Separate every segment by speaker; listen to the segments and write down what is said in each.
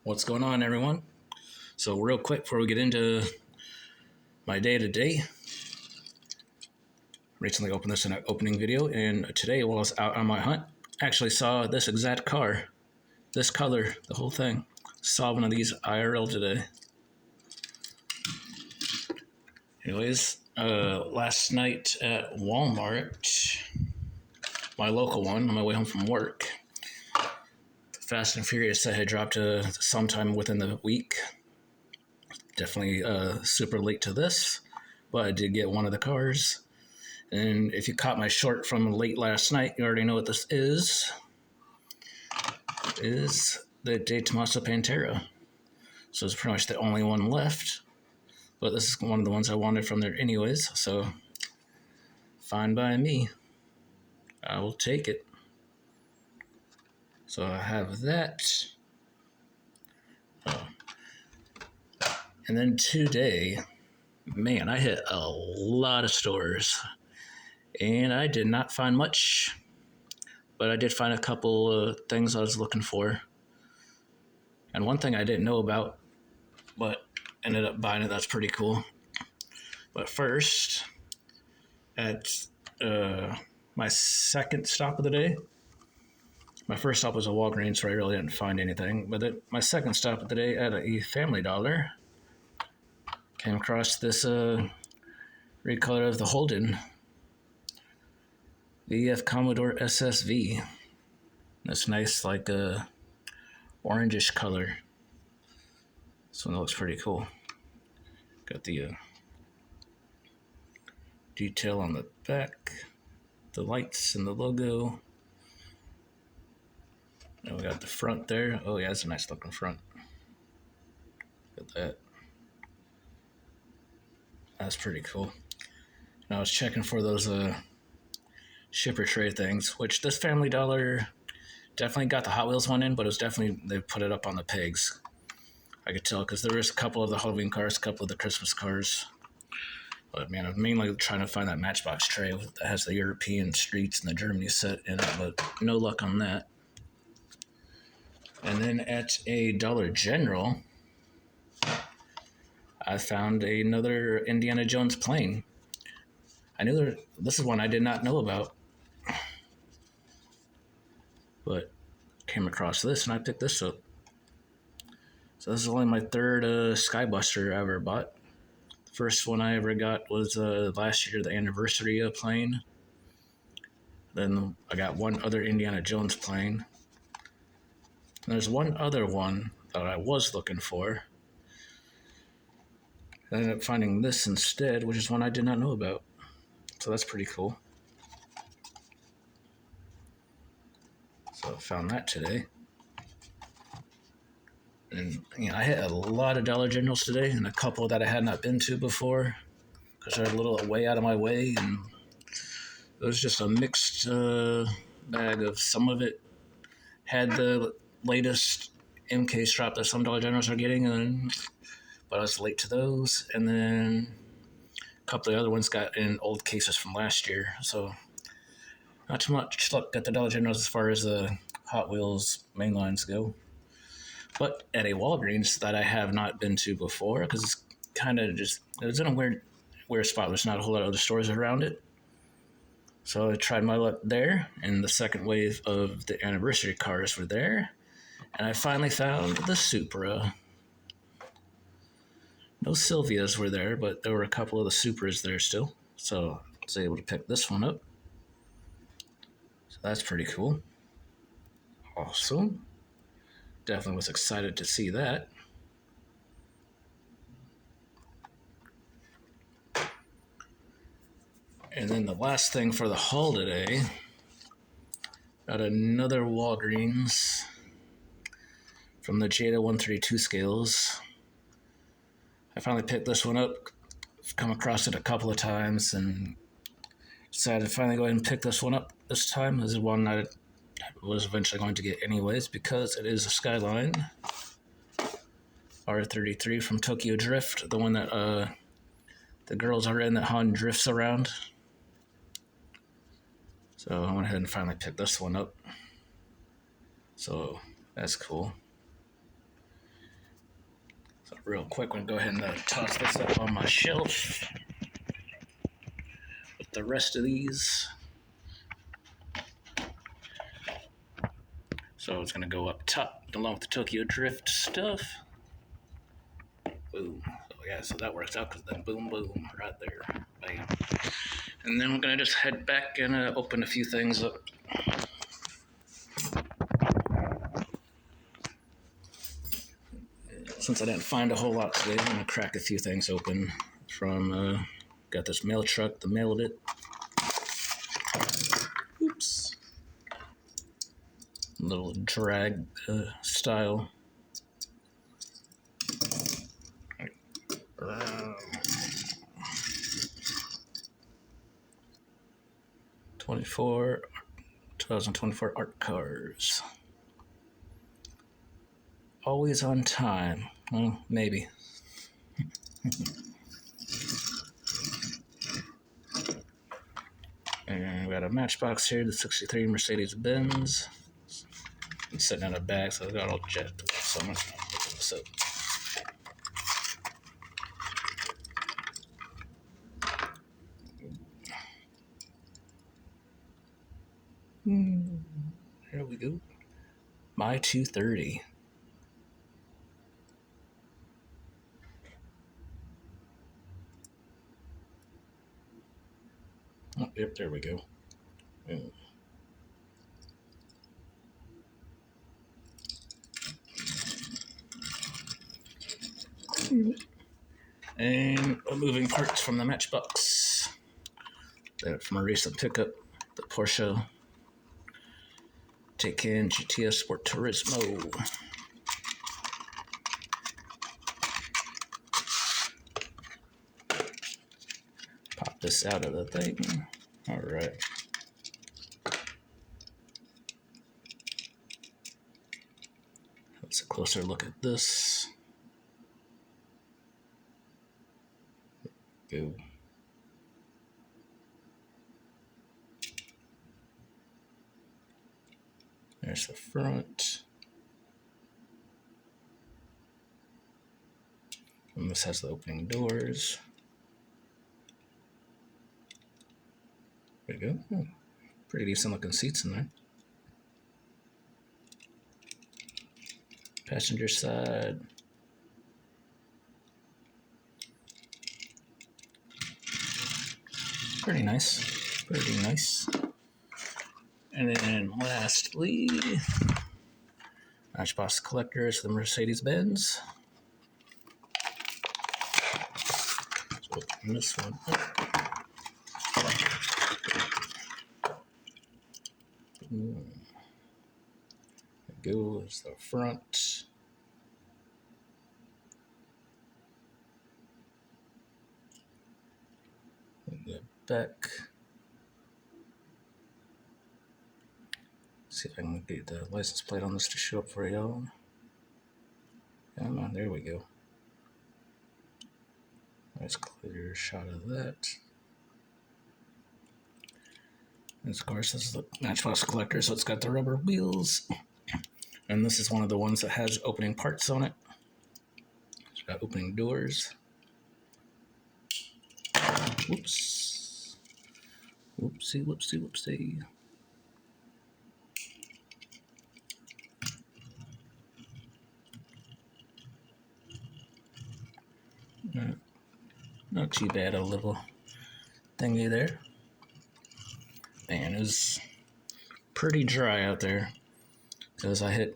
Speaker 1: What's going on, everyone? So real quick before we get into my day-to-day, recently opened this in an opening video, and today while I was out on my hunt, actually saw this exact car, this color, the whole thing. Saw one of these IRL today. Anyways, last night at Walmart, my local one, on my way home from work, Fast and Furious that had dropped sometime within the week. Definitely super late to this, but I did get one of the cars. And if you caught my short from late last night, you already know what this is. It is the De Tomaso Pantera. So it's pretty much the only one left. But this is one of the ones I wanted from there anyways, so fine by me. I will take it. So I have that. And then today, man, I hit a lot of stores. And I did not find much. But I did find a couple of things I was looking for. And one thing I didn't know about, but ended up buying it. That's pretty cool. But first, at my second stop of the day, my first stop was a Walgreens, so I really didn't find anything. But my second stop of the day at a Family Dollar, came across this recolor of the Holden VF Commodore SSV. This nice, like orangish color. This one looks pretty cool. Got the detail on the back, the lights and the logo. And we got the front there. Oh yeah, it's a nice looking front. Look at that. That's pretty cool. And I was checking for those shipper tray things, which this Family Dollar definitely got the Hot Wheels one in, but it was definitely, they put it up on the pegs. I could tell because there was a couple of the Halloween cars, a couple of the Christmas cars. But man, I'm mainly trying to find that Matchbox tray that has the European streets and the Germany set in it, but no luck on that. And then at a Dollar General, I found another Indiana Jones plane. I knew this is one I did not know about, but came across this and I picked this up. So this is only my third Skybuster I ever bought. The first one I ever got was last year, the anniversary plane. Then I got one other Indiana Jones plane. And there's one other one that I was looking for. I ended up finding this instead, which is one I did not know about. So that's pretty cool. So I found that today. And I hit a lot of Dollar Generals today, and a couple that I had not been to before, because they're a little way out of my way, and it was just a mixed bag of some of it had the latest MK strap that some Dollar Generals are getting, but I was late to those, and then a couple of the other ones got in old cases from last year, so not too much luck at the Dollar Generals as far as the Hot Wheels main lines go. But at a Walgreens that I have not been to before, because it's kind of just, it's in a weird spot. There's not a whole lot of other stores around it. So I tried my luck there, and the second wave of the anniversary cars were there. And I finally found the Supra. No Silvias were there, but there were a couple of the Supras there still. So I was able to pick this one up. So that's pretty cool. Awesome. Definitely was excited to see that. And then the last thing for the haul today, got another Walgreens from the Jada 132 scales. I finally picked this one up. I've come across it a couple of times and decided to finally go ahead and pick this one up this time. This is one I was eventually going to get anyways, because it is a Skyline R33 from Tokyo Drift, the one that the girls are in that Han drifts around. So I went ahead and finally picked this one up. So that's cool. So real quick, I'm going to go ahead and toss this up on my shelf with the rest of these. So it's going to go up top along with the Tokyo Drift stuff. Boom. So yeah, so that works out because then boom, boom, right there. Bam. And then we're going to just head back and open a few things up. Since I didn't find a whole lot today, I'm going to crack a few things open from, got this mail truck that mailed it. Oops. Little drag style. 2024 art cars. Always on time. Well, maybe. And we got a matchbox here, the 63 Mercedes-Benz. It's sitting in a bag, so I got all jetted. So I'm going to open this up. Here we go. My 230. Oh, yep, there we go. And moving parts from the matchbox. From a recent pickup, the Porsche Taycan GTS Sport Turismo. Pop this out of the thing. All right. Let's a closer look at this. Go. There's the front. And this has the opening doors. There we go. Pretty decent looking seats in there. Passenger side. Pretty nice. Pretty nice. And then lastly, Matchbox collectors, the Mercedes-Benz. Let's open this one up. There goes the front. And the back. See if I can get the license plate on this to show up for y'all. Come on, there we go. Nice clear shot of that. And of course, this is the Matchbox collector, so it's got the rubber wheels. And this is one of the ones that has opening parts on it. It's got opening doors. Whoops. Whoopsie, whoopsie, whoopsie. Not too bad, a little thingy there. Man, it was pretty dry out there because I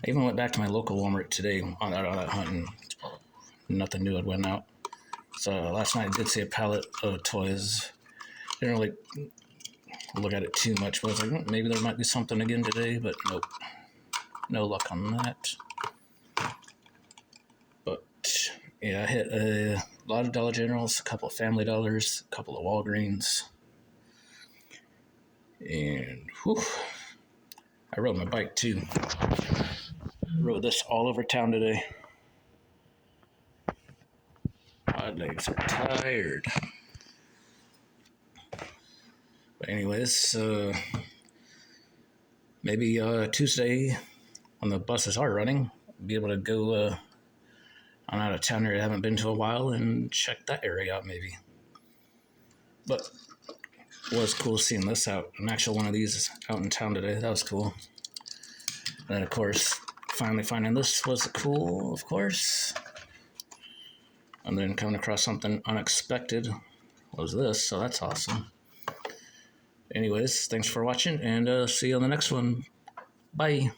Speaker 1: even went back to my local Walmart today on that hunting. Nothing new had went out. So last night I did see a pallet of toys. Didn't really look at it too much, but I was like, maybe there might be something again today, but nope. No luck on that. But yeah, I hit a lot of Dollar Generals, a couple of Family Dollars, a couple of Walgreens. And whew, I rode my bike too. Rode this all over town today. My legs are tired. But anyways, maybe Tuesday when the buses are running, be able to go I'm out of town here, I haven't been to a while, and check that area out maybe. But it was cool seeing this out. An actual one of these out in town today. That was cool. And of course, finally finding this was cool, of course. And then coming across something unexpected was this, so that's awesome. Anyways, thanks for watching, and see you on the next one. Bye.